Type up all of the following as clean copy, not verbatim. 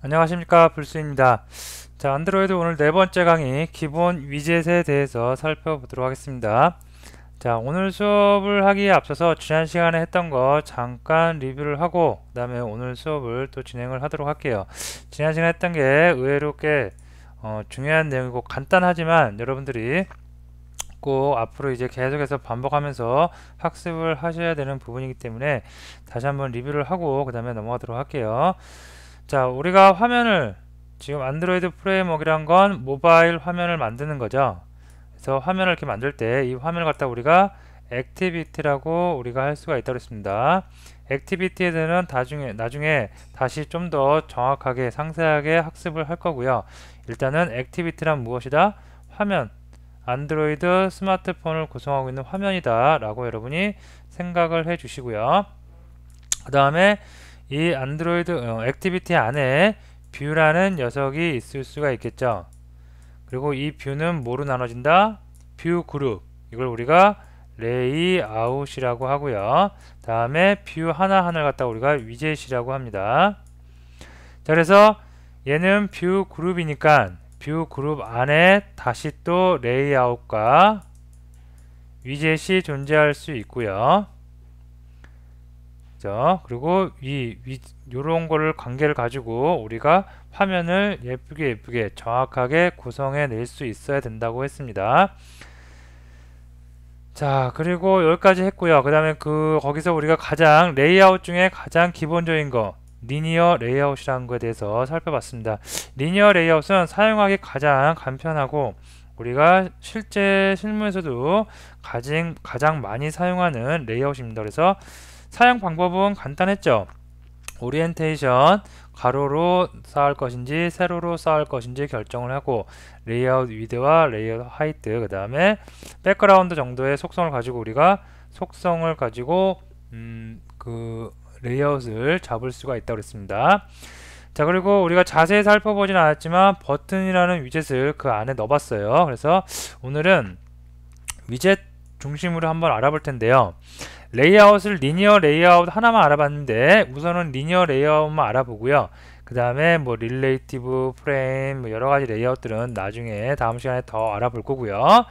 안녕하십니까, 불수입니다. 자, 안드로이드 오늘 네 번째 강의 기본 위젯에 대해서 살펴보도록 하겠습니다. 자, 오늘 수업을 하기에 앞서서 지난 시간에 했던 거 잠깐 리뷰를 하고 그 다음에 오늘 수업을 또 진행을 하도록 할게요. 지난 시간에 했던 게 의외로 꽤 중요한 내용이고 간단하지만 여러분들이 꼭 앞으로 이제 계속해서 반복하면서 학습을 하셔야 되는 부분이기 때문에 다시 한번 리뷰를 하고 그 다음에 넘어가도록 할게요. 자, 우리가 화면을 지금 안드로이드 프레임워크란 건 모바일 화면을 만드는 거죠. 그래서 화면을 이렇게 만들 때 이 화면을 갖다 우리가 액티비티라고 우리가 할 수가 있다고 했습니다. 액티비티에 대해서는 나중에 다시 좀 더 정확하게 상세하게 학습을 할 거고요. 일단은 액티비티란 무엇이다? 화면, 안드로이드 스마트폰을 구성하고 있는 화면이다 라고 여러분이 생각을 해 주시고요. 그 다음에 이 안드로이드 액티비티 안에 뷰라는 녀석이 있을 수가 있겠죠. 그리고 이 뷰는 뭐로 나눠진다? 뷰 그룹. 이걸 우리가 레이아웃이라고 하고요. 다음에 뷰 하나하나를 갖다 우리가 위젯이라고 합니다. 자, 그래서 얘는 뷰 그룹이니까 뷰 그룹 안에 다시 또 레이아웃과 위젯이 존재할 수 있고요. 그리고 요런 거를 관계를 가지고 우리가 화면을 예쁘게 정확하게 구성해 낼 수 있어야 된다고 했습니다. 자, 그리고 여기까지 했고요. 그 다음에 거기서 우리가 가장 레이아웃 중에 가장 기본적인 거 리니어 레이아웃이라는 거에 대해서 살펴봤습니다. 리니어 레이아웃은 사용하기 가장 간편하고 우리가 실제 실무에서도 가장 많이 사용하는 레이아웃입니다. 그래서 사용 방법은 간단했죠. 오리엔테이션 가로로 쌓을 것인지 세로로 쌓을 것인지 결정을 하고 레이아웃 위드와 레이아웃 하이트 그 다음에 백그라운드 정도의 속성을 가지고 우리가 속성을 가지고 그 레이아웃을 잡을 수가 있다고 그랬습니다. 자, 그리고 우리가 자세히 살펴보진 않았지만 버튼이라는 위젯을 그 안에 넣어봤어요. 그래서 오늘은 위젯 중심으로 한번 알아볼 텐데요. 레이아웃을 리니어 레이아웃 하나만 알아봤는데 우선은 리니어 레이아웃만 알아보고요. 그 다음에 뭐 릴레이티브 프레임 뭐 여러가지 레이아웃들은 나중에 다음 시간에 더 알아볼 거고요.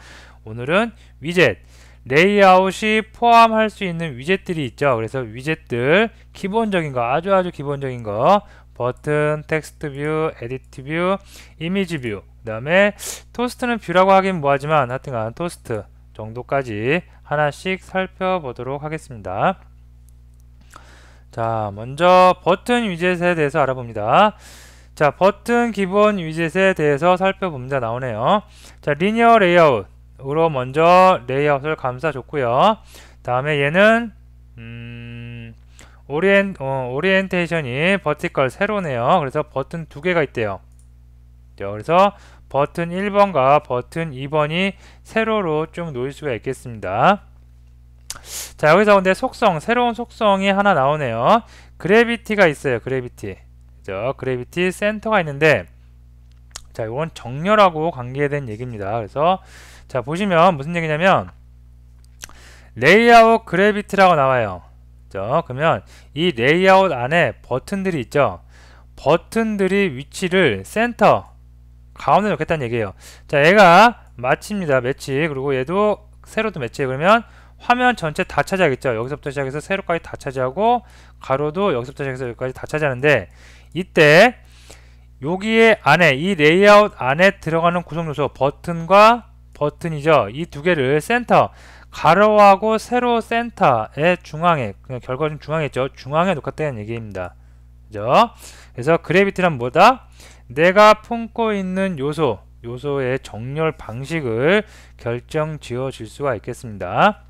오늘은 위젯 레이아웃이 포함할 수 있는 위젯들이 있죠. 그래서 위젯들 기본적인 거 아주 기본적인 거 버튼, 텍스트 뷰, 에디트 뷰, 이미지 뷰 그 다음에 토스트는 뷰라고 하긴 뭐하지만 하여튼간 토스트 정도까지 하나씩 살펴보도록 하겠습니다. 자, 먼저 버튼 위젯에 대해서 알아봅니다. 자, 버튼 기본 위젯에 대해서 살펴봅니다. 나오네요. 자, 리니어 레이아웃으로 먼저 레이아웃을 감싸줬고요. 다음에 얘는 오리엔테이션이 버티컬 세로네요. 그래서 버튼 두 개가 있대요. 그래서 버튼 1번과 버튼 2번이 세로로 쭉 놓일 수가 있겠습니다. 자, 여기서 근데 새로운 속성이 하나 나오네요. 그래비티가 있어요. 그래비티. 그죠? 그래비티 센터가 있는데, 자, 이건 정렬하고 관계된 얘기입니다. 그래서, 자, 보시면 무슨 얘기냐면, 레이아웃 그래비티라고 나와요. 그죠? 그러면 이 레이아웃 안에 버튼들이 있죠? 버튼들이 위치를 센터, 가운데 놓겠다는 얘기예요. 자, 얘가 마치입니다. 매치. 그리고 얘도 세로도 매치해. 그러면 화면 전체 다 차지하겠죠. 여기서부터 시작해서 세로까지 다 차지하고 가로도 여기서부터 시작해서 여기까지 다 차지하는데 이때 여기에 안에 이 레이아웃 안에 들어가는 구성 요소 버튼과 버튼이죠. 이 두 개를 센터 가로하고 세로 센터의 중앙에 그냥 결과는 중앙에 있죠. 중앙에 놓겠다는 얘기입니다. 그죠? 그래서 그래비티란 뭐다? 내가 품고 있는 요소의 정렬 방식을 결정 지어 줄 수가 있겠습니다.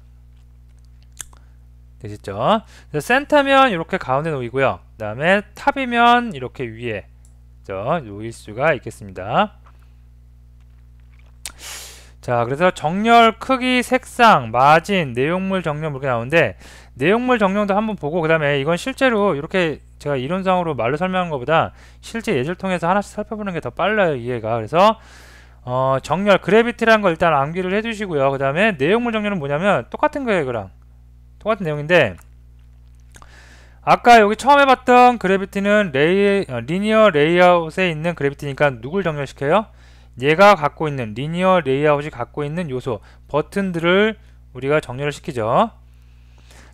되셨죠? 센터면 이렇게 가운데 놓이고요. 그 다음에 탑이면 이렇게 위에 놓일 수가 있겠습니다. 자, 그래서 정렬, 크기, 색상, 마진, 내용물 정렬 이렇게 나오는데 내용물 정렬도 한번 보고 그 다음에 이건 실제로 이렇게 제가 이론상으로 말로 설명한 것보다 실제 예제를 통해서 하나씩 살펴보는 게 더 빨라요, 이해가. 그래서 정렬, 그래비티라는 걸 일단 암기를 해주시고요. 그 다음에 내용물 정렬은 뭐냐면 똑같은 거예요, 이거랑. 똑같은 내용인데 아까 여기 처음 해봤던 그래비티는 리니어 레이아웃에 있는 그래비티니까 누굴 정렬시켜요? 얘가 갖고 있는 리니어 레이아웃이 갖고 있는 요소 버튼들을 우리가 정렬을 시키죠.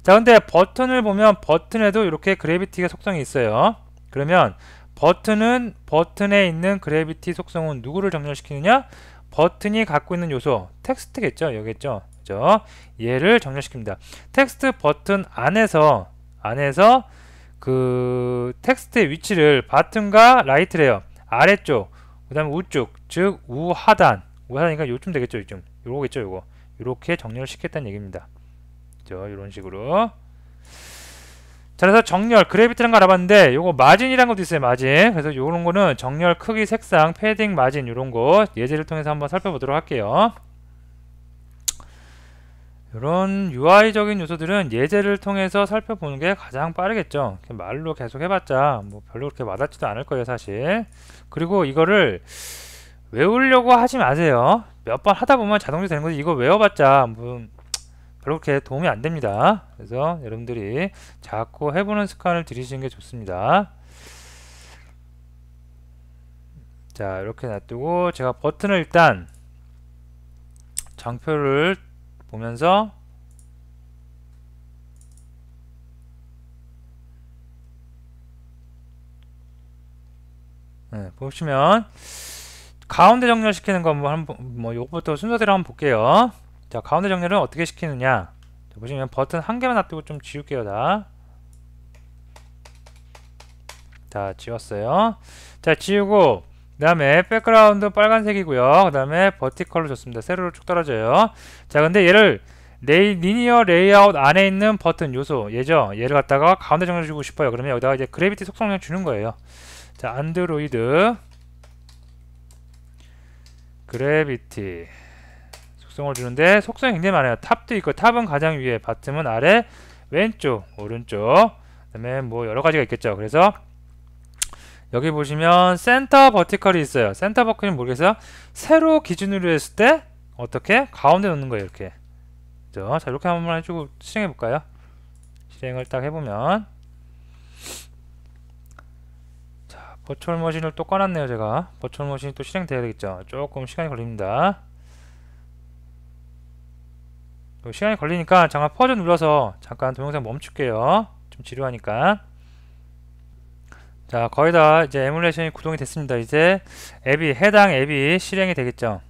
자, 근데 버튼을 보면 버튼에도 이렇게 그래비티가 속성이 있어요. 그러면 버튼에 있는 그래비티 속성은 누구를 정렬시키느냐? 버튼이 갖고 있는 요소 텍스트겠죠. 여기겠죠. 그죠? 얘를 정렬시킵니다. 텍스트 버튼 안에서 그 텍스트의 위치를 버튼과 라이트래요. 아래쪽, 그 다음에 우쪽, 즉 우하단이니까 요쯤 되겠죠. 요거겠죠. 요거 요렇게 정렬을 시켰다는 얘기입니다. 그죠? 이런 식으로. 자, 그래서 정렬, 그래비티라는 거 알아봤는데 요거 마진이라는 것도 있어요. 마진. 그래서 요런 거는 정렬, 크기, 색상, 패딩, 마진 요런 거 예제를 통해서 한번 살펴보도록 할게요. 이런 UI적인 요소들은 예제를 통해서 살펴보는 게 가장 빠르겠죠. 말로 계속 해봤자 뭐 별로 그렇게 와닿지도 않을 거예요, 사실. 그리고 이거를 외우려고 하지 마세요. 몇 번 하다 보면 자동적으로 되는 거지. 이거 외워봤자 뭐 별로 그렇게 도움이 안 됩니다. 그래서 여러분들이 자꾸 해보는 습관을 들이시는 게 좋습니다. 자, 이렇게 놔두고 제가 버튼을 일단 장표를 보면서 보시면 가운데 정렬시키는 거 뭐 요것부터 순서대로 한번 볼게요. 자, 가운데 정렬은 어떻게 시키느냐. 자, 보시면 버튼 한 개만 놔두고 좀 지울게요. 자, 지웠어요. 자, 지우고 그 다음에 백그라운드 빨간색이고요. 그 다음에 버티컬로 줬습니다. 세로로 쭉 떨어져요. 자, 근데 얘를 리니어 레이아웃 안에 있는 버튼 요소 얘죠. 얘를 갖다가 가운데 정렬 주고 싶어요. 그러면 여기다가 이제 그래비티 속성을 주는 거예요. 자, 안드로이드 그래비티 속성을 주는데 속성이 굉장히 많아요. 탑도 있고 탑은 가장 위에, 바텀은 아래, 왼쪽, 오른쪽, 그 다음에 뭐 여러 가지가 있겠죠. 그래서 여기 보시면 센터 버티컬이 있어요. 센터 버티컬이 모르겠어요. 세로 기준으로 했을 때 어떻게? 가운데 놓는 거예요. 이렇게. 그죠? 자, 이렇게 한번 해주고 실행해 볼까요? 실행을 딱 해보면, 자, 버추얼 머신을 또 꺼놨네요. 제가 버추얼 머신이 또 실행돼야 되겠죠. 조금 시간이 걸립니다. 시간이 걸리니까 잠깐 퍼즈 눌러서 잠깐 동영상 멈출게요. 좀 지루하니까. 자, 거의 다 이제 에뮬레이션이 구동이 됐습니다. 이제 해당 앱이 실행이 되겠죠.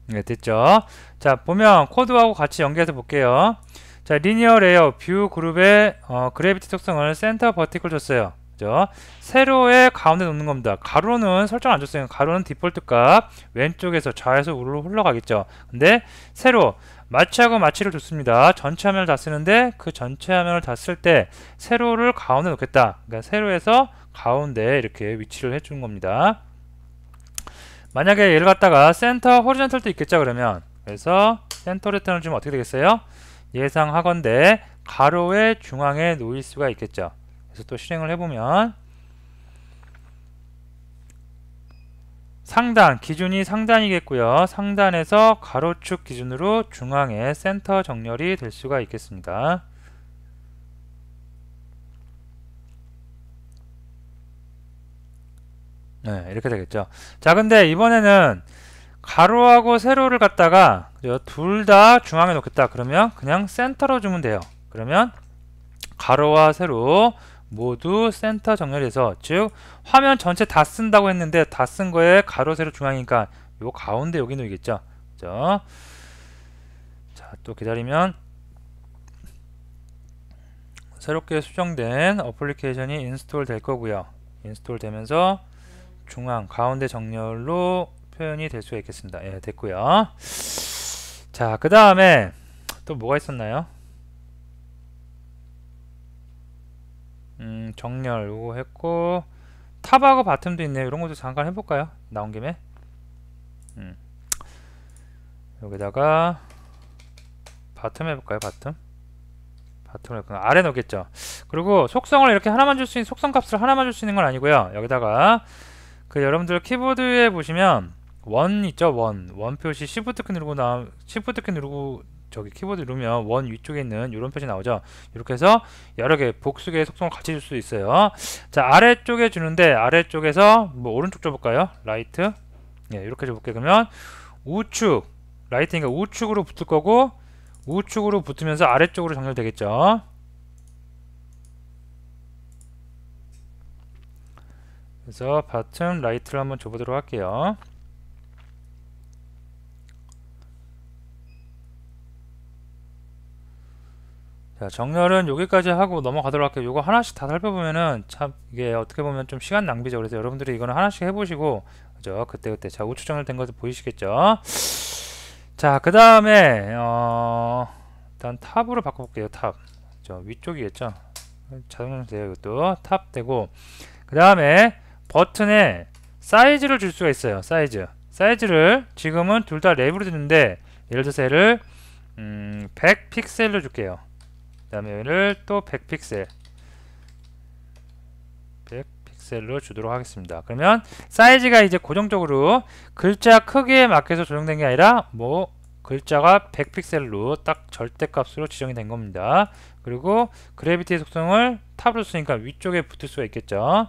네, 됐죠. 자, 보면 코드하고 같이 연계해서 볼게요. 자, 리니어 레이어 뷰 그룹의 그래비티 특성을 센터 버티컬 줬어요. 그죠? 세로의 가운데 놓는 겁니다. 가로는 설정 안 줬어요. 가로는 디폴트 값 왼쪽에서 좌에서 우로 흘러가겠죠. 근데 세로 마취하고 마취를 줬습니다. 전체 화면을 다 쓰는데 그 전체 화면을 다 쓸 때 세로를 가운데 놓겠다. 그러니까 세로에서 가운데 이렇게 위치를 해주는 겁니다. 만약에 얘를 갖다가 센터 호리젠털도 있겠죠. 그러면 그래서 센터 레턴을 주면 어떻게 되겠어요? 예상하건대 가로의 중앙에 놓일 수가 있겠죠. 그래서 또 실행을 해보면 상단, 기준이 상단이겠고요. 상단에서 가로축 기준으로 중앙에 센터 정렬이 될 수가 있겠습니다. 네, 이렇게 되겠죠. 자, 근데 이번에는 가로하고 세로를 갖다가 둘 다 중앙에 놓겠다. 그러면 그냥 센터로 주면 돼요. 그러면 가로와 세로 모두 센터 정렬해서, 즉 화면 전체 다 쓴다고 했는데 다 쓴 거에 가로 세로 중앙이니까 요 가운데 여기 놓이겠죠. 그죠? 자, 또 기다리면 새롭게 수정된 어플리케이션이 인스톨 될 거고요. 인스톨 되면서 중앙 가운데 정렬로 표현이 될 수가 있겠습니다. 예, 됐고요. 자, 그 다음에 또 뭐가 있었나요? 정렬 요거 했고 탑하고 바텀도 있네요. 이런 것도 잠깐 해볼까요? 나온 김에 여기다가 바텀 해볼까요? 바텀을 아래 놓겠죠. 그리고 속성을 이렇게 하나만 줄 수 있는, 속성 값을 하나만 줄 수 있는 건 아니고요. 여기다가 그 여러분들 키보드에 보시면 원 있죠. 원 표시 Shift 키 누르고 저기 키보드 누르면 원 위쪽에 있는 이런 표시 나오죠. 이렇게 해서 여러 개 복수의 속성을 같이 줄 수 있어요. 자, 아래쪽에 주는데 아래쪽에서 뭐 오른쪽 줘볼까요? 라이트. 예, 이렇게 줘볼게요. 그러면 우측, 라이트니까 우측으로 붙을 거고 우측으로 붙으면서 아래쪽으로 정렬되겠죠. 그래서 바텀 라이트를 한번 줘보도록 할게요. 자, 정렬은 여기까지 하고 넘어가도록 할게요. 요거 하나씩 다 살펴보면은 참 이게 어떻게 보면 좀 시간 낭비죠. 그래서 여러분들이 이거는 하나씩 해보시고, 그죠? 그때 자, 우측 정렬된 것도 보이시겠죠? 자, 그 다음에 일단 탑으로 바꿔볼게요. 탑. 저 위쪽이겠죠? 자동으로 돼요. 이것도 탑 되고, 그 다음에 버튼에 사이즈를 줄 수가 있어요. 사이즈를 지금은 둘 다 랩으로 주는데, 예를 들어서 얘를 100 픽셀로 줄게요. 그 다음에 얘를 또 100픽셀 100픽셀로 주도록 하겠습니다. 그러면 사이즈가 이제 고정적으로 글자 크기에 맞춰서 조정된 게 아니라 뭐 글자가 100픽셀로 딱 절대값으로 지정이 된 겁니다. 그리고 그래비티의 속성을 탑으로 쓰니까 위쪽에 붙을 수가 있겠죠.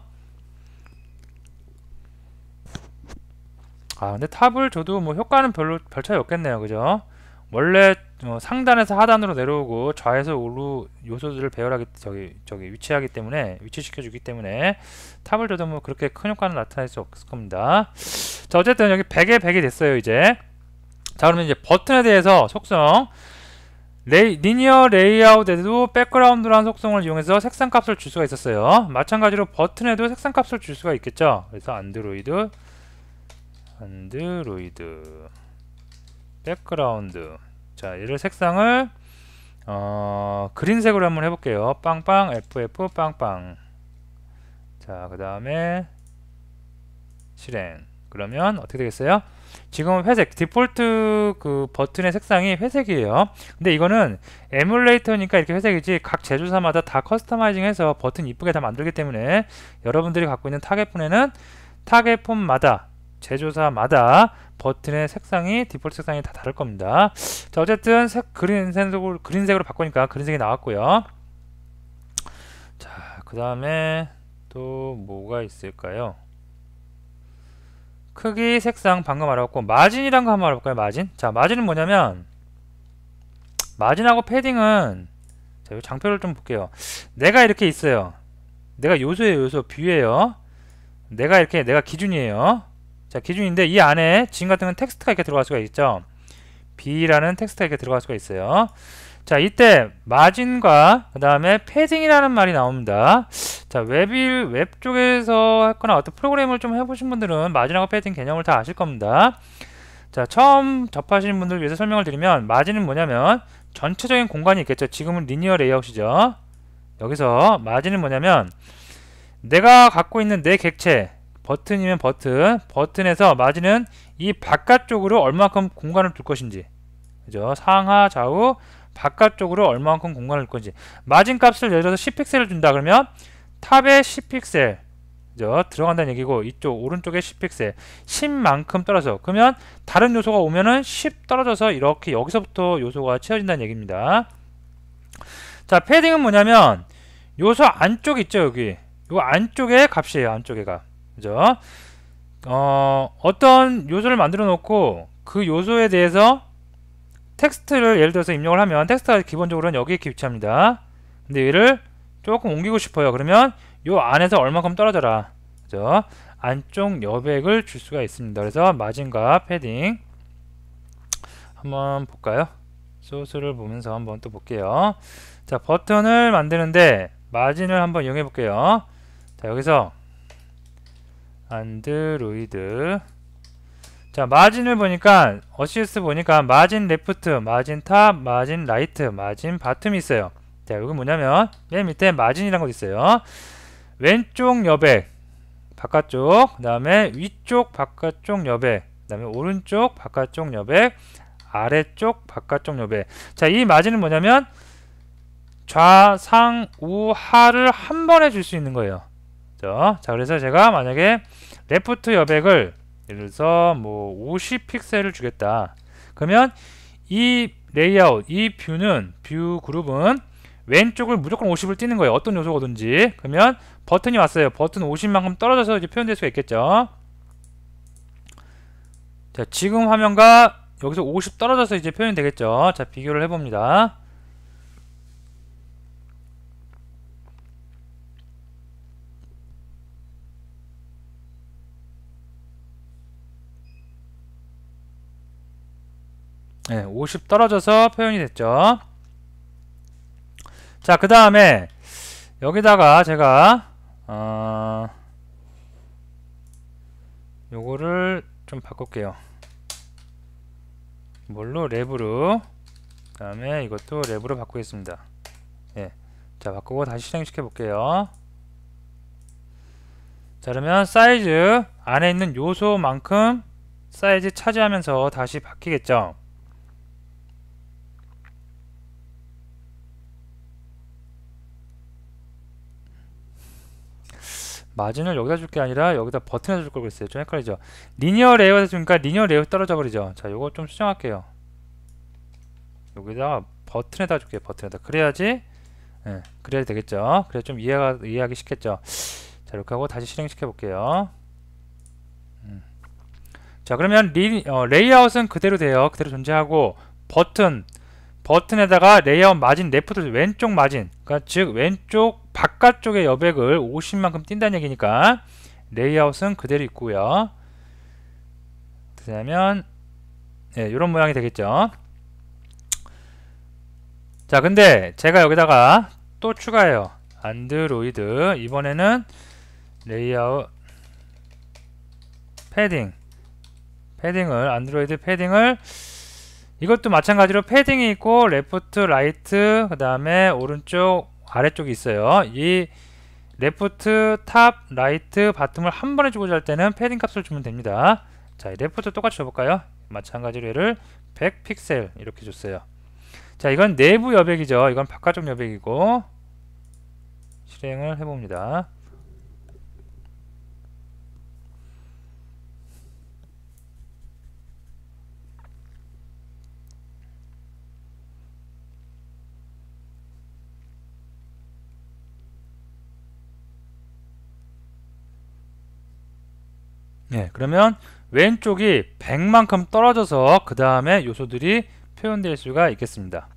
근데 탑을 줘도 뭐 효과는 별로 별 차이 없겠네요. 그죠? 원래 상단에서 하단으로 내려오고 좌에서 우로 요소들을 배열하기 저기 위치시켜 주기 때문에 탑을 줘도 뭐 그렇게 큰 효과는 나타날 수 없을 겁니다. 자, 어쨌든 여기 100에 100이 됐어요. 이제 자, 그러면 이제 버튼에 대해서 속성 리니어 레이아웃에도 백그라운드라는 속성을 이용해서 색상 값을 줄 수가 있었어요. 마찬가지로 버튼에도 색상 값을 줄 수가 있겠죠. 그래서 안드로이드 백그라운드. 자, 얘를 색상을 그린색으로 한번 해볼게요. 빵빵 FF 빵빵. 자, 그 다음에 실행. 그러면 어떻게 되겠어요? 지금은 회색, 디폴트 그 버튼의 색상이 회색이에요. 근데 이거는 에뮬레이터니까 이렇게 회색이지 각 제조사마다 다 커스터마이징해서 버튼 이쁘게 다 만들기 때문에 여러분들이 갖고 있는 타겟폰에는 타겟폰마다 제조사마다 버튼의 색상이 디폴트 색상이 다 다를 겁니다. 자, 어쨌든 그린색으로 바꾸니까 그린색이 나왔고요. 자, 그 다음에 또 뭐가 있을까요? 크기, 색상 방금 알아봤고 마진이란 거 한번 알아볼까요? 마진. 자, 마진은 뭐냐면 마진하고 패딩은 자, 이 장표를 좀 볼게요. 내가 이렇게 있어요. 내가 요소예요. 요소 뷰예요. 내가 기준이에요. 자, 기준인데 이 안에 지금 같은 건 텍스트가 이렇게 들어갈 수가 있죠. B라는 텍스트가 이렇게 들어갈 수가 있어요. 자, 이때 마진과 그 다음에 패딩이라는 말이 나옵니다. 자, 웹 쪽에서 했거나 어떤 프로그램을 좀 해보신 분들은 마진하고 패딩 개념을 다 아실 겁니다. 자, 처음 접하시는 분들을 위해서 설명을 드리면 마진은 뭐냐면 전체적인 공간이 있겠죠. 지금은 리니어 레이아웃이죠. 여기서 마진은 뭐냐면 내가 갖고 있는 내 객체 버튼이면 버튼에서 마진은 이 바깥쪽으로 얼마만큼 공간을 둘 것인지, 그죠? 상하 좌우 바깥쪽으로 얼마만큼 공간을 둘 건지. 마진 값을 예를 들어서 10픽셀을 준다 그러면 탑에 10픽셀, 그죠? 들어간다는 얘기고 이쪽 오른쪽에 10픽셀 10만큼 떨어져. 그러면 다른 요소가 오면은 10 떨어져서 이렇게 여기서부터 요소가 채워진다는 얘기입니다. 자, 패딩은 뭐냐면 요소 안쪽 있죠. 여기 요 안쪽의 값이에요. 안쪽의 값. 그죠? 어떤 요소를 만들어 놓고 그 요소에 대해서 텍스트를 예를 들어서 입력을 하면 텍스트가 기본적으로는 여기에 이렇게 위치합니다. 근데 얘를 조금 옮기고 싶어요. 그러면 요 안에서 얼마큼 떨어져라. 그죠? 안쪽 여백을 줄 수가 있습니다. 그래서 마진과 패딩 한번 볼까요? 소스를 보면서 한번 또 볼게요. 자, 버튼을 만드는데 마진을 한번 이용해 볼게요. 자, 여기서 안드로이드. 자, 마진을 보니까 어시스 보니까 마진 레프트, 마진 탑, 마진 라이트, 마진 바텀이 있어요. 자, 여기 뭐냐면 맨 밑에 마진이라는 거 있어요. 왼쪽 여백 바깥쪽, 그 다음에 위쪽 바깥쪽 여백, 그 다음에 오른쪽 바깥쪽 여백, 아래쪽 바깥쪽 여백. 자, 이 마진은 뭐냐면 좌, 상, 우, 하를 한 번에 줄 수 있는 거예요. 자, 그래서 제가 만약에 레프트 여백을 예를 들어서 뭐 50픽셀을 주겠다. 그러면 이 레이아웃, 이 뷰는 뷰 그룹은 왼쪽을 무조건 50을 띄는 거예요. 어떤 요소거든지. 그러면 버튼이 왔어요. 버튼 50만큼 떨어져서 이제 표현될 수가 있겠죠. 자, 지금 화면과 여기서 50 떨어져서 이제 표현이 되겠죠. 자, 비교를 해봅니다. 네, 50 떨어져서 표현이 됐죠. 자, 그 다음에 여기다가 제가 요거를 좀 바꿀게요. 뭘로? 랩으로. 그 다음에 이것도 랩으로 바꾸겠습니다. 예. 자, 바꾸고 다시 실행시켜 볼게요. 자, 그러면 사이즈 안에 있는 요소만큼 사이즈 차지하면서 다시 바뀌겠죠. 마진을 여기다 줄 게 아니라 여기다 버튼에다 줄 걸 그랬어요. 좀 헷갈리죠. 리니어 레이어에다 주니까 리니어 레이어 떨어져 버리죠. 자, 요거 좀 수정할게요. 여기다가 버튼에다 줄게요. 버튼에다. 그래야지, 예, 그래야 되겠죠. 그래 좀 이해하기 쉽겠죠. 자, 이렇게 하고 다시 실행시켜 볼게요. 자, 그러면 레이아웃은 그대로 돼요. 그대로 존재하고 버튼에다가 레이아웃 마진 레프트 왼쪽 마진, 그러니까 즉 왼쪽 바깥쪽의 여백을 50만큼 띈다는 얘기니까 레이아웃은 그대로 있고요. 그러면 예, 이런 모양이 되겠죠. 자, 근데 제가 여기다가 또 추가해요. 안드로이드, 이번에는 레이아웃 패딩을 안드로이드 패딩을, 이것도 마찬가지로 패딩이 있고 레프트, 라이트, 그 다음에 오른쪽, 아래쪽이 있어요. 이 레프트, 탑, 라이트, 바텀을 한 번에 주고자 할 때는 패딩 값을 주면 됩니다. 자, 이 레프트 똑같이 줘볼까요? 마찬가지로 얘를 100 픽셀 이렇게 줬어요. 자, 이건 내부 여백이죠. 이건 바깥쪽 여백이고 실행을 해봅니다. 네, 그러면 왼쪽이 100만큼 떨어져서 그 다음에 요소들이 표현될 수가 있겠습니다.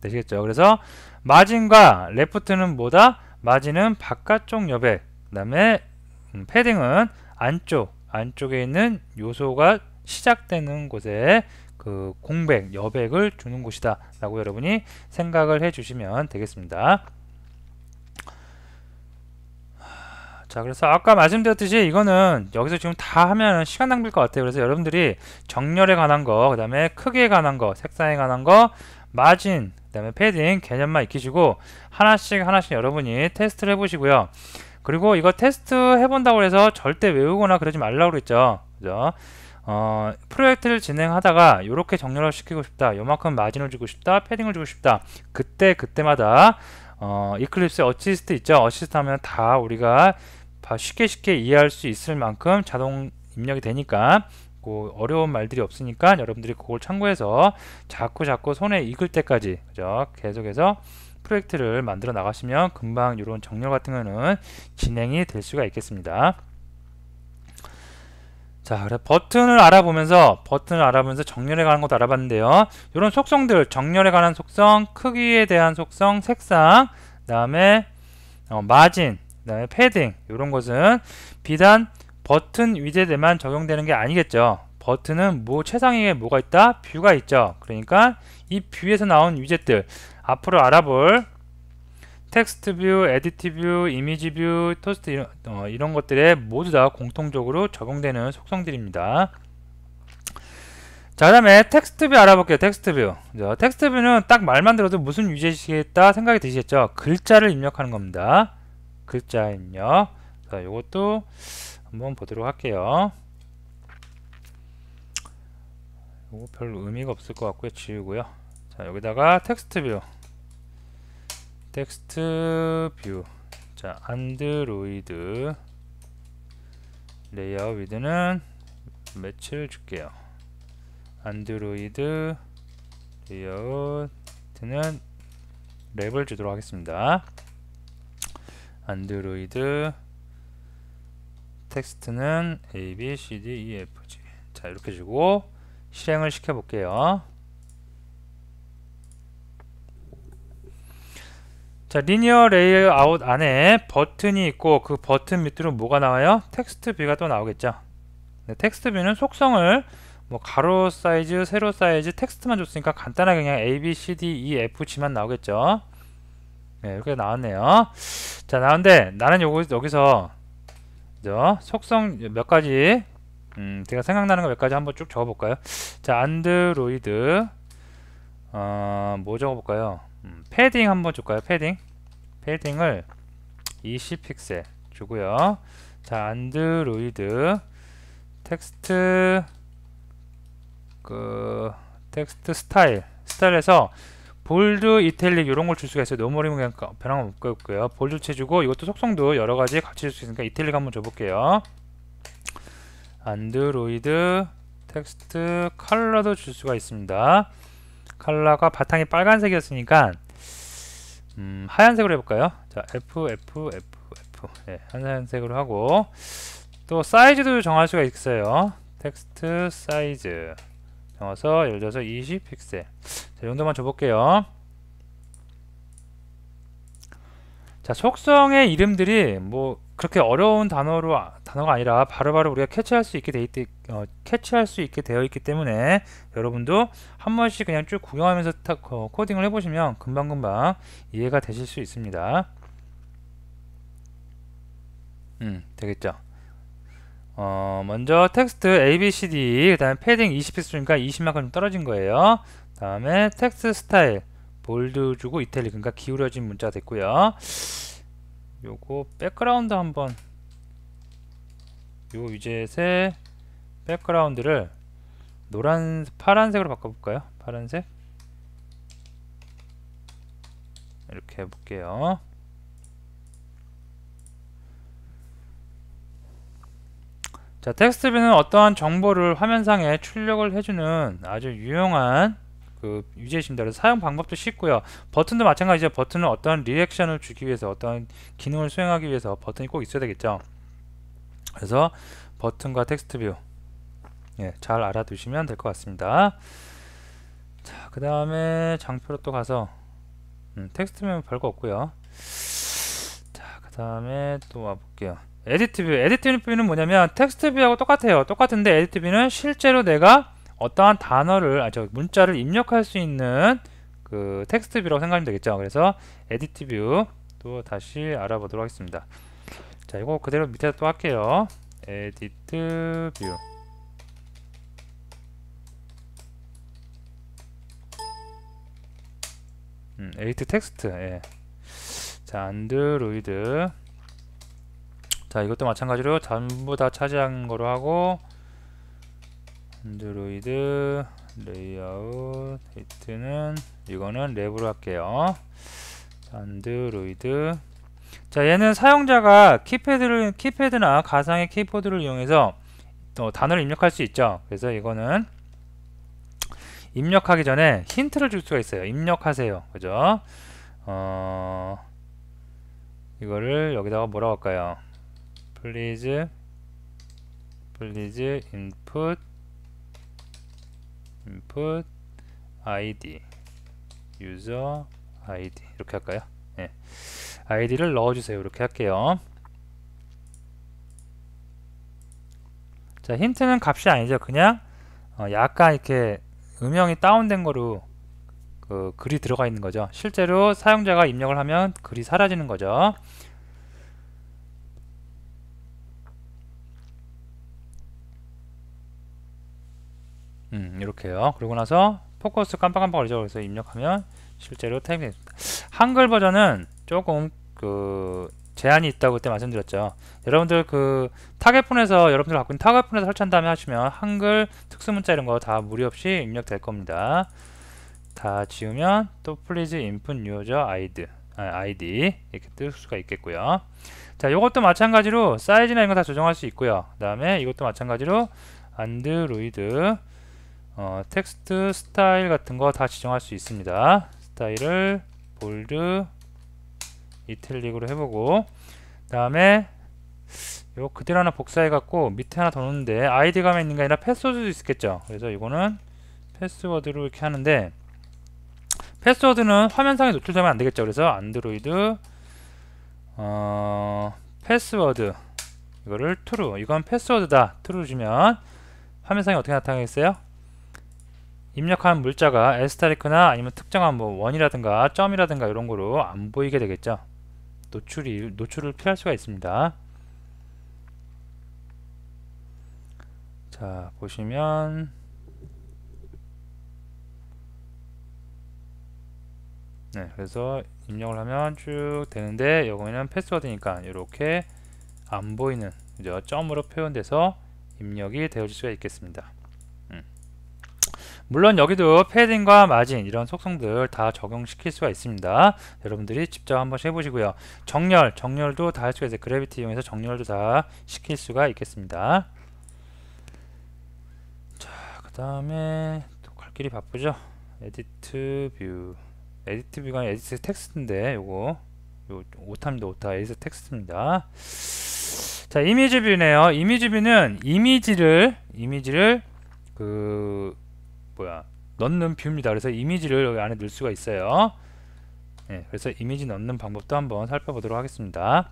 되시겠죠? 그래서 마진과 레프트는 뭐다? 마진은 바깥쪽 여백, 그 다음에 패딩은 안쪽에 있는 요소가 시작되는 곳에 그 공백, 여백을 주는 곳이다 라고 여러분이 생각을 해 주시면 되겠습니다. 자, 그래서 아까 말씀드렸듯이 이거는 여기서 지금 다 하면 시간 낭비일 것 같아요. 그래서 여러분들이 정렬에 관한 거, 그 다음에 크기에 관한 거, 색상에 관한 거, 마진, 그 다음에 패딩 개념만 익히시고 하나씩 여러분이 테스트를 해보시고요. 그리고 이거 테스트 해본다고 해서 절대 외우거나 그러지 말라고 그랬죠. 그죠? 프로젝트를 진행하다가 이렇게 정렬을 시키고 싶다, 요만큼 마진을 주고 싶다, 패딩을 주고 싶다, 그때마다 이클립스에 어시스트 있죠. 어시스트 하면 다 우리가 쉽게 이해할 수 있을 만큼 자동 입력이 되니까 그 어려운 말들이 없으니까 여러분들이 그걸 참고해서 자꾸 손에 익을 때까지, 그죠? 계속해서 프로젝트를 만들어 나가시면 금방 이런 정렬 같은 거는 진행이 될 수가 있겠습니다. 자, 그래 버튼을 알아보면서 정렬에 관한 것도 알아봤는데요. 이런 속성들, 정렬에 관한 속성, 크기에 대한 속성, 색상, 그 다음에 마진, 그 다음에 패딩, 이런 것은 비단 버튼 위젯에만 적용되는 게 아니겠죠. 버튼은 최상위에 뭐가 있다? 뷰가 있죠. 그러니까 이 뷰에서 나온 위젯들, 앞으로 알아볼 텍스트 뷰, 에디트 뷰, 이미지 뷰, 토스트 이런 것들에 모두 다 공통적으로 적용되는 속성들입니다. 자, 그 다음에 텍스트 뷰 알아볼게요. 텍스트 뷰. 텍스트 뷰는 딱 말만 들어도 무슨 위젯이겠다 생각이 드시겠죠. 글자를 입력하는 겁니다. 글자 입력. 자, 요것도 한번 보도록 할게요. 요거 별로 의미가 없을 것 같고요. 지우고요. 자, 여기다가 텍스트 뷰. 자, 안드로이드 레이아웃 위드는 몇을 줄게요. 안드로이드 레이아웃는 랩을 주도록 하겠습니다. 안드로이드 텍스트는 A, B, C, D, E, F, G. 자, 이렇게 주고 실행을 시켜 볼게요. 자, 리니어 레이아웃 안에 버튼이 있고 그 버튼 밑으로 뭐가 나와요? 텍스트 뷰가 또 나오겠죠. 네, 텍스트 뷰는 속성을 뭐 가로 사이즈, 세로 사이즈, 텍스트만 줬으니까 간단하게 그냥 A, B, C, D, E, F, G만 나오겠죠. 네, 이렇게 나왔네요. 자, 나왔는데 나는 여기서 속성 몇 가지 제가 생각나는 거 몇 가지 한번 쭉 적어볼까요? 자, 안드로이드 뭐 적어볼까요? 패딩 한번 줄까요? 패딩을 20픽셀 주고요. 자, 안드로이드 텍스트 텍스트 스타일에서 볼드, 이탈릭 이런 걸 줄 수가 있어요. 너무 어리면 그냥 변화가 없고요. 볼드체 주고 이것도 속성도 여러 가지 같이 줄 수 있으니까 이탈릭 한번 줘볼게요. 안드로이드 텍스트 컬러도 줄 수가 있습니다. 컬러가 바탕이 빨간색이었으니까 하얀색으로 해볼까요? 자, F 네, 하얀색으로 하고 또 사이즈도 정할 수가 있어요. 텍스트 사이즈 정해서 예를 들어서 20픽셀 이 정도만 줘볼게요. 자, 속성의 이름들이 뭐 그렇게 어려운 단어가 아니라 바로바로 우리가 캐치할 수 있게 되어 있기 때문에 여러분도 한 번씩 그냥 쭉 구경하면서 코딩을 해보시면 금방금방 이해가 되실 수 있습니다. 되겠죠. 먼저 텍스트 ABCD, 그 다음에 패딩 20픽셀이니까 20만큼 좀 떨어진 거예요. 다음에 텍스트 스타일 볼드 주고 이탈릭, 그러니까 기울여진 문자가 됐고요. 요거 백그라운드 한번, 요 위젯의 백그라운드를 파란색으로 바꿔볼까요? 파란색 이렇게 해볼게요. 자, 텍스트뷰는 어떠한 정보를 화면상에 출력을 해주는 아주 유용한 위젯입니다. 그래서 사용 방법도 쉽고요. 버튼도 마찬가지죠. 버튼은 어떠한 리액션을 주기 위해서, 어떠한 기능을 수행하기 위해서 버튼이 꼭 있어야 되겠죠. 그래서 버튼과 텍스트뷰 잘 알아두시면 될 것 같습니다. 자, 그 다음에 장표로 또 가서 텍스트뷰는 별거 없고요. 자, 그 다음에 또 와볼게요. 에디트뷰는 뭐냐면 텍스트뷰하고 똑같아요. 똑같은데 에디트뷰는 실제로 내가 어떠한 문자를 입력할 수 있는 그 텍스트뷰라고 생각하면 되겠죠. 그래서 에디트뷰 또 다시 알아보도록 하겠습니다. 자, 이거 그대로 밑에 또 할게요. 에디트뷰 에디트 텍스트. 자, 안드로이드. 자, 이것도 마찬가지로 전부 다 차지한 거로 하고 안드로이드 레이아웃 히트는 이거는 랩으로 할게요. 자, 안드로이드. 자, 얘는 사용자가 키패드나 가상의 키보드를 이용해서 또 단어를 입력할 수 있죠. 그래서 이거는 입력하기 전에 힌트를 줄 수가 있어요. 입력하세요. 그죠? 이거를 여기다가 뭐라고 할까요? please input id user id 이렇게 할까요? id를 넣어주세요. 이렇게 할게요. 자, 힌트는 값이 아니죠. 그냥 약간 이렇게 음영이 다운된 거로 글이 들어가 있는 거죠. 실제로 사용자가 입력을 하면 글이 사라지는 거죠. 이렇게요. 그러고 나서 포커스 깜빡깜빡 거리죠. 그래서 입력하면 실제로 타입이 됩니다. 한글 버전은 조금 제한이 있다고 그때 말씀드렸죠. 여러분들 타겟폰에서 여러분들 갖고 있는 타겟폰에서 설치한 다음에 하시면 한글 특수문자 이런 거 다 무리 없이 입력될 겁니다. 다 지우면 또 please input user id 이렇게 뜰 수가 있겠고요. 자, 이것도 마찬가지로 사이즈나 이런 거 다 조정할 수 있고요. 그 다음에 이것도 마찬가지로 안드로이드 텍스트 스타일 같은 거 다 지정할 수 있습니다. 스타일을 볼드, 이탈릭으로 해보고, 다음에 요 그대로 하나 복사해 갖고 밑에 하나 더 놓는데 아이디 가면 있는 게 아니라 패스워드도 있겠죠. 그래서 이거는 패스워드로 이렇게 하는데, 패스워드는 화면상에 노출되면 안 되겠죠. 그래서 안드로이드 패스워드, 이거를 true, 이건 패스워드다, true 주면 화면상에 어떻게 나타나겠어요? 입력한 물자가 에스타리크나 아니면 특정한 뭐 원이라든가 점이라든가 이런 거로 안 보이게 되겠죠. 노출을 피할 수가 있습니다. 자, 보시면 네, 그래서 입력을 하면 쭉 되는데, 여기는 패스워드니까 이렇게 안 보이는, 그죠? 점으로 표현돼서 입력이 되어질 수가 있겠습니다. 물론 여기도 패딩과 마진 이런 속성들 다 적용시킬 수가 있습니다. 여러분들이 직접 한번 해보시고요. 정렬도 다 할 수가 있어요. 그래비티 이용해서 정렬도 다 시킬 수가 있겠습니다. 자, 그 다음에 또 갈 길이 바쁘죠. 에디트 뷰가 아니라 에디트 텍스트인데, 요거 오타입니다. 오타. 에디트 텍스트입니다. 자, 이미지 뷰네요. 이미지 뷰는 이미지를 넣는 뷰입니다. 그래서 이미지를 여기 안에 넣을 수가 있어요. 네, 그래서 이미지 넣는 방법도 한번 살펴보도록 하겠습니다.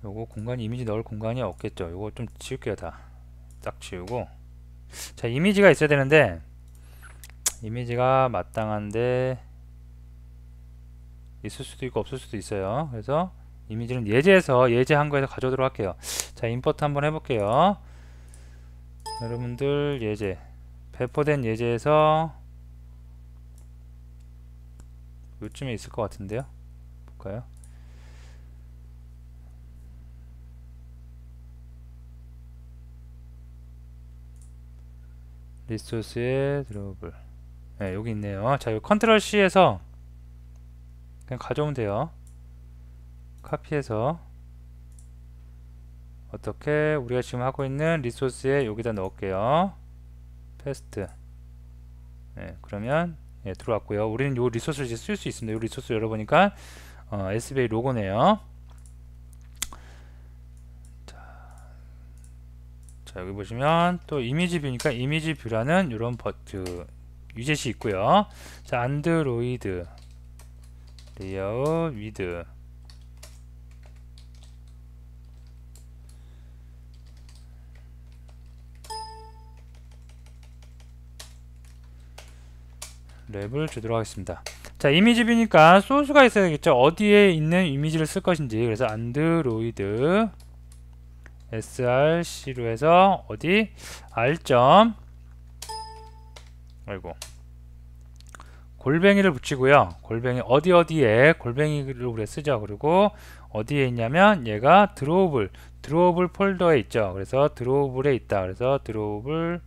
요거 이미지 넣을 공간이 없겠죠. 요거 좀 지울게요. 딱 지우고. 자, 이미지가 있어야 되는데, 이미지가 마땅한데 있을 수도 있고 없을 수도 있어요. 그래서 이미지는 예제한 거에서 가져오도록 할게요. 자, 임포트 한번 해볼게요. 여러분들 배포된 예제에서 요쯤에 있을 것 같은데요. 볼까요? 리소스에 드로블. 네, 여기 있네요. 자, 이 컨트롤 C에서 그냥 가져오면 돼요. 카피해서 어떻게 우리가 지금 하고 있는 리소스에 여기다 넣을게요. 패스트. 네, 그러면 들어왔고요. 우리는 이 리소스를 이제 쓸 수 있습니다. 이 리소스 열어보니까 SBA 로고네요. 자, 여기 보시면 또 이미지 뷰니까 이미지 뷰라는 이런 위젯이 있고요. 자, 안드로이드 레이아웃 위드, 랩을 주도록 하겠습니다. 자, 이미지 뷰니까 소스가 있어야겠죠. 어디에 있는 이미지를 쓸 것인지. 그래서 안드로이드 src로 해서 어디 r. 골뱅이를 붙이고요. 골뱅이 어디에 골뱅이를 우리가 쓰죠. 그리고 어디에 있냐면 얘가 드로우블 폴더에 있죠. 그래서 드로우블에 있다. 그래서 드로우블,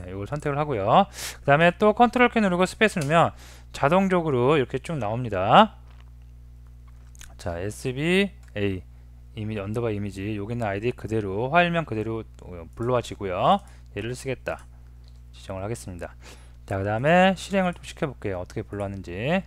이걸 선택을 하고요. 그 다음에 또 컨트롤 키 누르고 스페이스 누르면 자동적으로 이렇게 쭉 나옵니다. 자, sba 이미지 언더바 이미지, 여기는 아이디 그대로 화일명 그대로 불러와지고요. 얘를 쓰겠다 지정을 하겠습니다. 자, 그 다음에 실행을 좀 시켜볼게요. 어떻게 불러왔는지.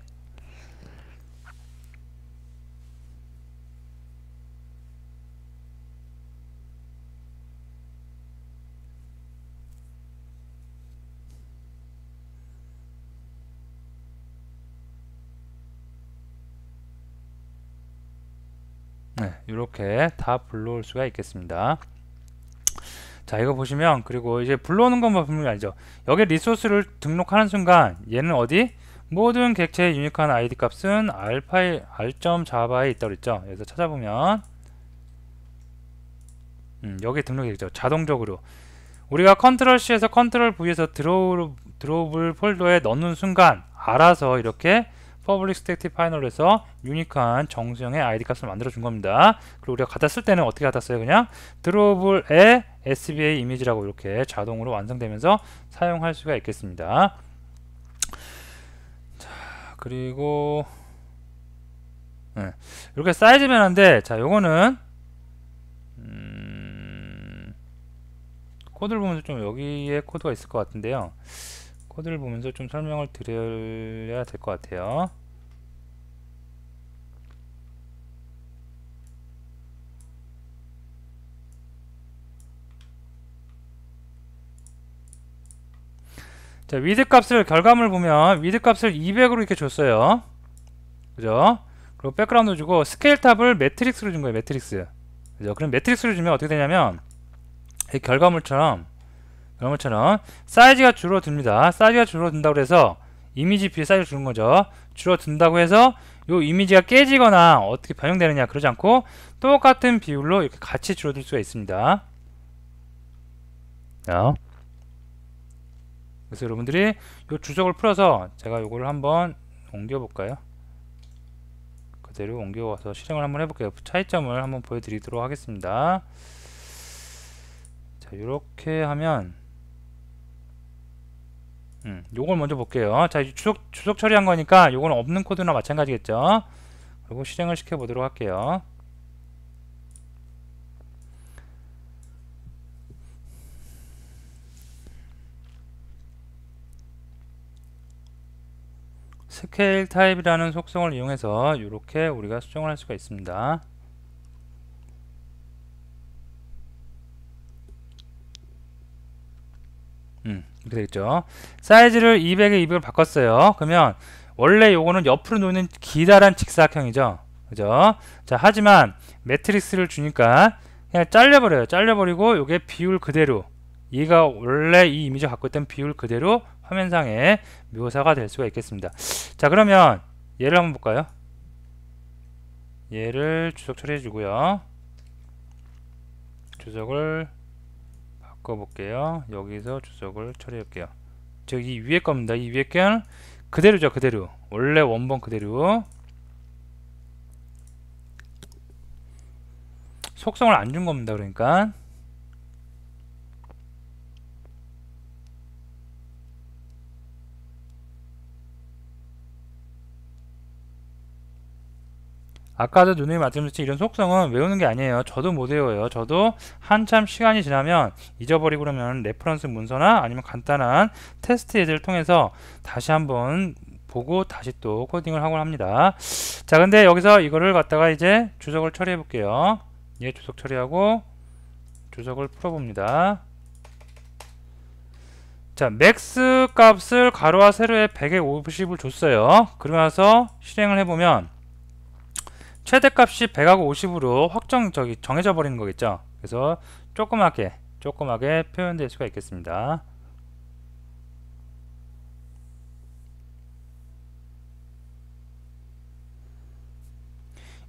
네, 이렇게 다 불러올 수가 있겠습니다. 자, 이거 보시면, 그리고 이제 불러오는 것만 보면 알죠. 여기 리소스를 등록하는 순간 얘는 어디? 모든 객체의 유니크한 id 값은 r.java에 있다고 그랬죠. 그래서 찾아보면 여기 등록이 되죠. 자동적으로 우리가 컨트롤 C에서 컨트롤 V에서 드로우블 폴더에 넣는 순간 알아서 이렇게 퍼블릭 스태틱 파이널에서 유니크한 정수형의 id 값을 만들어 준 겁니다. 그리고 우리가 갖다 쓸 때는 어떻게 갖다 써요? 그냥 드로우블의 SBA 이미지라고 이렇게 자동으로 완성되면서 사용할 수가 있겠습니다. 자, 그리고 이렇게 사이즈 변화인데, 자, 요거는 코드를 보면서 좀 여기에 코드가 있을 것 같은데요. 코드를 보면서 좀 설명을 드려야 될 것 같아요. 자, 위드 값을 결과물 보면 위드 값을 200으로 이렇게 줬어요. 그죠? 그리고 백그라운드 주고 스케일 탑을 매트릭스로 준 거예요. 매트릭스. 그죠? 그럼 매트릭스로 주면 어떻게 되냐면 이 결과물처럼 사이즈가 줄어듭니다. 사이즈가 줄어든다고 해서 이미지 비의 사이즈를 주는 거죠. 줄어든다고 해서 요 이미지가 깨지거나 어떻게 변형되느냐 그러지 않고 똑같은 비율로 이렇게 같이 줄어들 수가 있습니다. 자, 그래서 여러분들이 요 주석을 풀어서 제가 요거를 한번 옮겨 볼까요? 그대로 옮겨와서 실행을 한번 해볼게요. 차이점을 한번 보여드리도록 하겠습니다. 자, 요렇게 하면 요걸 먼저 볼게요. 자, 주석 처리한 거니까 요거는 없는 코드나 마찬가지겠죠. 그리고 실행을 시켜 보도록 할게요. 스케일 타입이라는 속성을 이용해서 이렇게 우리가 수정을 할 수가 있습니다. 이렇게 되겠죠. 사이즈를 200에 200을 바꿨어요. 그러면 원래 요거는 옆으로 놓는 기다란 직사각형이죠. 그죠? 자, 하지만 매트릭스를 주니까 그냥 잘려버려요. 잘려버리고 요게 비율 그대로, 얘가 원래 이 이미지가 갖고 있던 비율 그대로 화면상에 묘사가 될 수가 있겠습니다. 자, 그러면 얘를 한번 볼까요? 얘를 주석 처리해 주고요. 주석을 바꿔볼게요. 여기서 주석을 처리할게요. 저기 위에 겁니다. 이 위에 거는 그대로죠. 그대로 원래 원본 그대로 속성을 안 준 겁니다. 그러니까 아까도 누누이 말씀드렸듯이 이런 속성은 외우는 게 아니에요. 저도 못 외워요. 저도 한참 시간이 지나면 잊어버리고 그러면 레퍼런스 문서나 아니면 간단한 테스트 예제를 통해서 다시 한번 보고 다시 또 코딩을 하곤 합니다. 자, 근데 여기서 이거를 갖다가 이제 주석을 처리해 볼게요. 얘 주석 처리하고 주석을 풀어봅니다. 자, 맥스 값을 가로와 세로에 100에 50을 줬어요. 그러고 나서 실행을 해보면 최대값이 100하고 50으로 정해져 버리는 거겠죠. 그래서 조그맣게 표현될 수가 있겠습니다.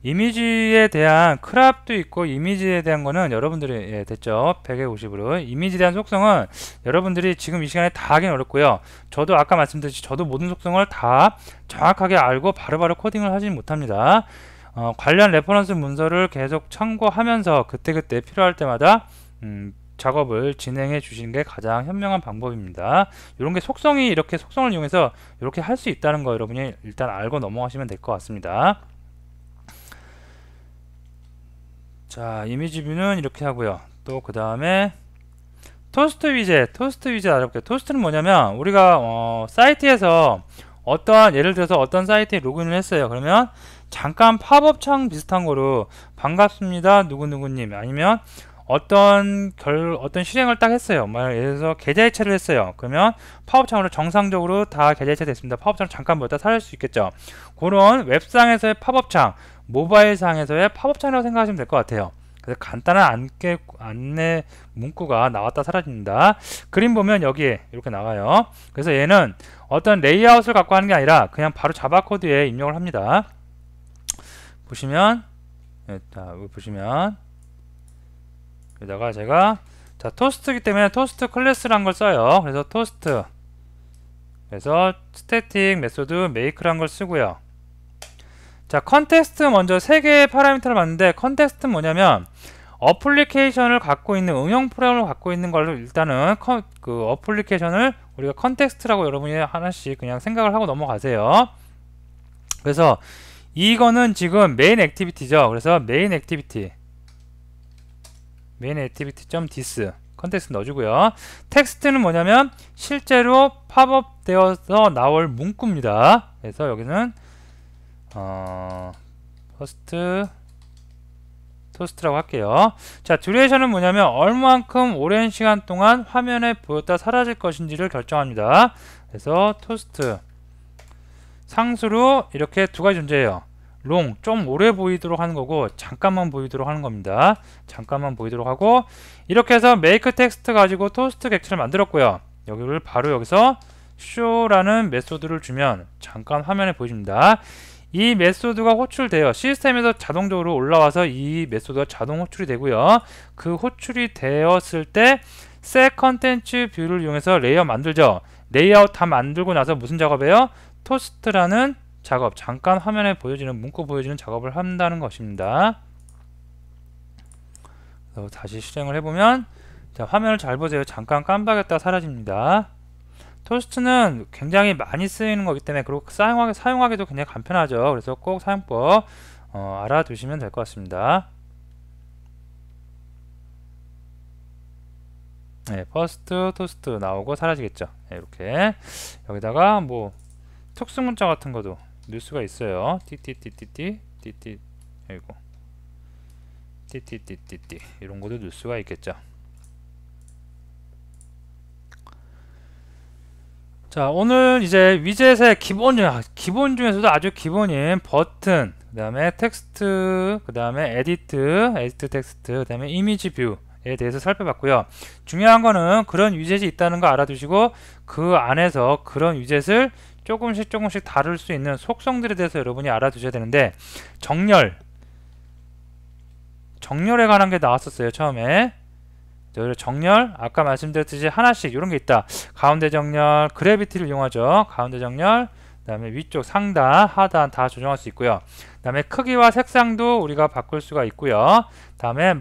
이미지에 대한 크랍도 있고 이미지에 대한 거는 여러분들이 됐죠. 100에 50으로 이미지에 대한 속성은 여러분들이 지금 이 시간에 다 하긴 어렵고요. 저도 아까 말씀드렸듯이 저도 모든 속성을 다 정확하게 알고 바로바로 코딩을 하진 못합니다. 관련 레퍼런스 문서를 계속 참고하면서 그때그때 필요할 때마다 작업을 진행해 주시는 게 가장 현명한 방법입니다. 이런 게 속성이 이렇게 속성을 이용해서 이렇게 할 수 있다는 거 여러분이 일단 알고 넘어가시면 될 것 같습니다. 자, 이미지 뷰는 이렇게 하고요. 또 그 다음에 토스트 위젯 알아볼게요. 토스트는 뭐냐면 우리가 사이트에서 예를 들어서 어떤 사이트에 로그인을 했어요. 그러면 잠깐 팝업 창 비슷한 거로 반갑습니다 누구누구님, 아니면 어떤 실행을 딱 했어요. 예를 들어서 계좌 이체를 했어요. 그러면 팝업 창으로 정상적으로 다 계좌 이체 됐습니다. 팝업 창을 잠깐 뭐다 사용할 수 있겠죠. 그런 웹상에서의 팝업 창, 모바일 상에서의 팝업 창이라고 생각하시면 될 것 같아요. 그래서 간단한 안내 문구가 나왔다 사라집니다. 그림 보면 여기에 이렇게 나와요. 그래서 얘는 어떤 레이아웃을 갖고 하는 게 아니라 그냥 바로 자바 코드에 입력을 합니다. 보시면 여기 보시면 여기다가 제가 토스트이기 때문에 토스트 클래스란 걸 써요. 그래서 토스트, 그래서 스태틱 메소드 메이크란 걸 쓰고요. 자, 컨텍스트 먼저 3개의 파라미터를 봤는데, 컨텍스트는 뭐냐면 어플리케이션을 갖고 있는 응용 프로그램을 갖고 있는 걸로 일단은 그 어플리케이션을 우리가 컨텍스트라고 여러분이 하나씩 그냥 생각을 하고 넘어가세요. 그래서 이거는 지금 메인 액티비티죠. 그래서 메인 액티비티.this 컨텍스트 넣어주고요. 텍스트는 뭐냐면 실제로 팝업 되어서 나올 문구입니다. 그래서 여기는 퍼스트 토스트라고 할게요. 자, 듀레이션은 뭐냐면 얼마만큼 오랜 시간 동안 화면에 보였다 사라질 것인지를 결정합니다. 그래서 토스트 상수로 이렇게 두 가지 존재해요. 롱, 좀 오래 보이도록 하는 거고 잠깐만 보이도록 하는 겁니다. 잠깐만 보이도록 하고 이렇게 해서 make 텍스트 가지고 토스트 객체를 만들었고요. 여기를 바로 여기서 show라는 메소드를 주면 잠깐 화면에 보여줍니다. 이 메소드가 호출돼요. 시스템에서 자동적으로 올라와서 이 메소드가 자동 호출이 되고요. 그 호출이 되었을 때 set 컨텐츠 뷰를 이용해서 레이아웃 만들죠. 레이아웃 다 만들고 나서 무슨 작업이에요? 토스트라는 작업, 잠깐 화면에 보여지는 문구 보여지는 작업을 한다는 것입니다. 그래서 다시 실행을 해보면 자, 화면을 잘 보세요. 잠깐 깜빡였다 사라집니다. 토스트는 굉장히 많이 쓰이는 거기 때문에 그리고 사용하기도 굉장히 간편하죠. 그래서 꼭 사용법 알아두시면 될 것 같습니다. 네, 퍼스트 토스트 나오고 사라지겠죠. 네, 이렇게 여기다가 뭐 특수 문자 같은 것도 넣을 수가 있어요. 띠띠띠띠띠 띠띠 아이고 띠띠띠띠띠 이런 것도 넣을 수가 있겠죠. 자, 오늘 이제 위젯의 기본 중에서도 아주 기본인 버튼, 그 다음에 텍스트, 그 다음에 에디트 텍스트, 그 다음에 이미지 뷰에 대해서 살펴봤고요. 중요한 거는 그런 위젯이 있다는 거 알아두시고 그 안에서 그런 위젯을 조금씩 다룰 수 있는 속성들에 대해서 여러분이 알아두셔야 되는데 정렬에 관한 게 나왔었어요. 처음에 정렬, 아까 말씀드렸듯이 하나씩 이런 게 있다. 가운데 정렬, 그래비티를 이용하죠. 가운데 정렬, 그 다음에 위쪽 상단, 하단 다 조정할 수 있고요. 그 다음에 크기와 색상도 우리가 바꿀 수가 있고요. 그 다음에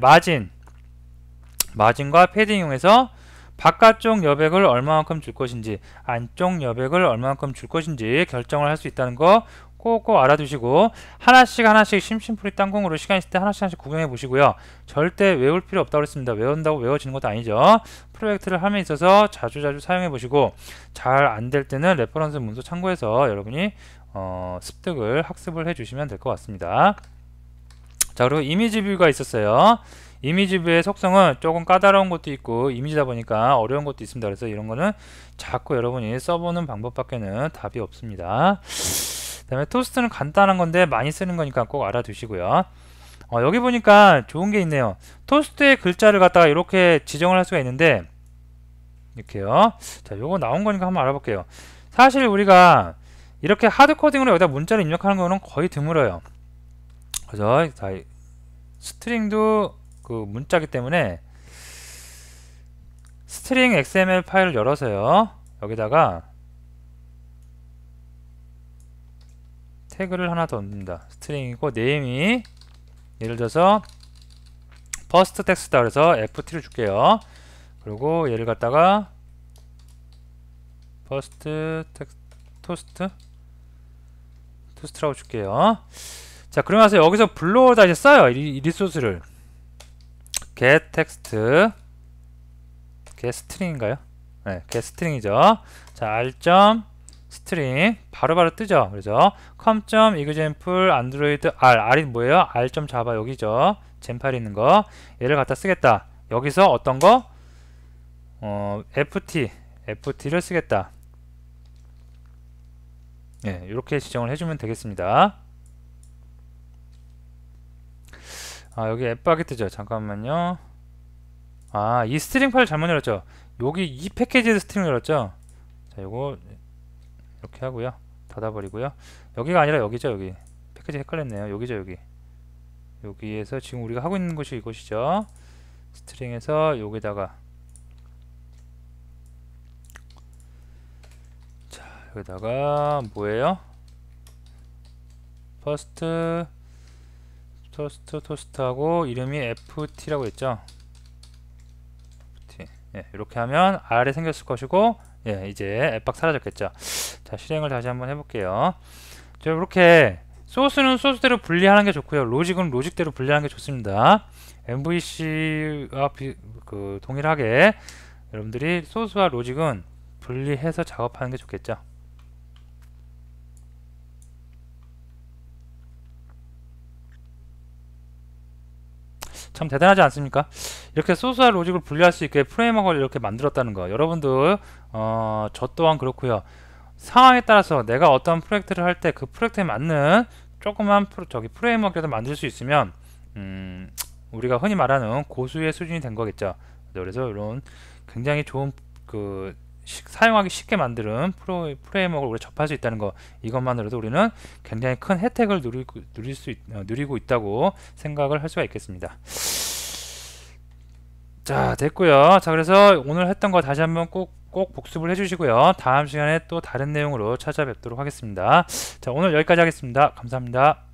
마진과 패딩 이용해서 바깥쪽 여백을 얼마만큼 줄 것인지 안쪽 여백을 얼마만큼 줄 것인지 결정을 할 수 있다는 거 꼭 알아두시고 하나씩 심심풀이 땅콩으로 시간 있을 때 하나씩 구경해 보시고요. 절대 외울 필요 없다고 했습니다. 외운다고 외워지는 것도 아니죠. 프로젝트를 함에 있어서 자주 사용해 보시고 잘 안 될 때는 레퍼런스 문서 참고해서 여러분이 습득을 학습을 해 주시면 될 것 같습니다. 자, 그리고 이미지 뷰가 있었어요. 이미지 뷰의 속성은 조금 까다로운 것도 있고 이미지다 보니까 어려운 것도 있습니다. 그래서 이런 거는 자꾸 여러분이 써보는 방법밖에는 답이 없습니다. 그 다음에 토스트는 간단한 건데 많이 쓰는 거니까 꼭 알아두시고요. 여기 보니까 좋은 게 있네요. 토스트의 글자를 갖다가 이렇게 지정을 할 수가 있는데 이렇게요. 자, 요거 나온 거니까 한번 알아볼게요. 사실 우리가 이렇게 하드코딩으로 여기다 문자를 입력하는 거는 거의 드물어요. 그래서 스트링도 그 문자기 때문에 스트링 XML 파일을 열어서요. 여기다가 태그를 하나 더 넣습니다. 스트링이고 네임이 예를 들어서 퍼스트 텍스트다 그래서 FT를 줄게요. 그리고 얘를 갖다가 퍼스트 토스트라고 줄게요. 자, 그러고 나서 여기서 불러오다 이제 써요. 이 리소스를 get text get string인가요? 네, get string이죠. 자, r 스트링 바로바로 뜨죠. 그래서 com.example android r이 뭐예요? r.java 여기죠. 젠 파일 있는 거 얘를 갖다 쓰겠다. 여기서 어떤 거? ft를 쓰겠다. 예, 이렇게 지정을 해주면 되겠습니다. 여기 앱박이 뜨죠. 잠깐만요. 이 스트링 파일 잘못 열었죠. 여기 이 패키지에서 스트링 열었죠. 자, 요거 이렇게 하고요. 닫아버리고요. 여기가 아니라 여기죠. 여기 패키지 헷갈렸네요. 여기죠. 여기에서 지금 우리가 하고 있는 곳이 이곳이죠. 스트링에서 여기다가 자, 여기다가 뭐예요? 퍼스트 토스트하고 이름이 ft라고 했죠. ft. 예, 이렇게 하면 R이 생겼을 것이고 예, 이제 앱박 사라졌겠죠. 자, 실행을 다시 한번 해볼게요. 자, 이렇게 소스는 소스대로 분리하는 게 좋고요. 로직은 로직대로 분리하는 게 좋습니다. MVC와 동일하게 여러분들이 소스와 로직은 분리해서 작업하는 게 좋겠죠. 참 대단하지 않습니까? 이렇게 소스와 로직을 분리할 수 있게 프레임워크를 이렇게 만들었다는 거. 여러분들 저 또한 그렇고요. 상황에 따라서 내가 어떤 프로젝트를 할 때 그 프로젝트에 맞는 조그만 프레임워크라도 만들 수 있으면 우리가 흔히 말하는 고수의 수준이 된 거겠죠. 그래서 이런 굉장히 좋은 사용하기 쉽게 만드는 프레임워크를 우리가 접할 수 있다는 거, 이것만으로도 우리는 굉장히 큰 혜택을 누리고 있다고 생각을 할 수가 있겠습니다. 자, 됐고요. 자, 그래서 오늘 했던 거 다시 한번 꼭 복습을 해주시고요. 다음 시간에 또 다른 내용으로 찾아뵙도록 하겠습니다. 자, 오늘 여기까지 하겠습니다. 감사합니다.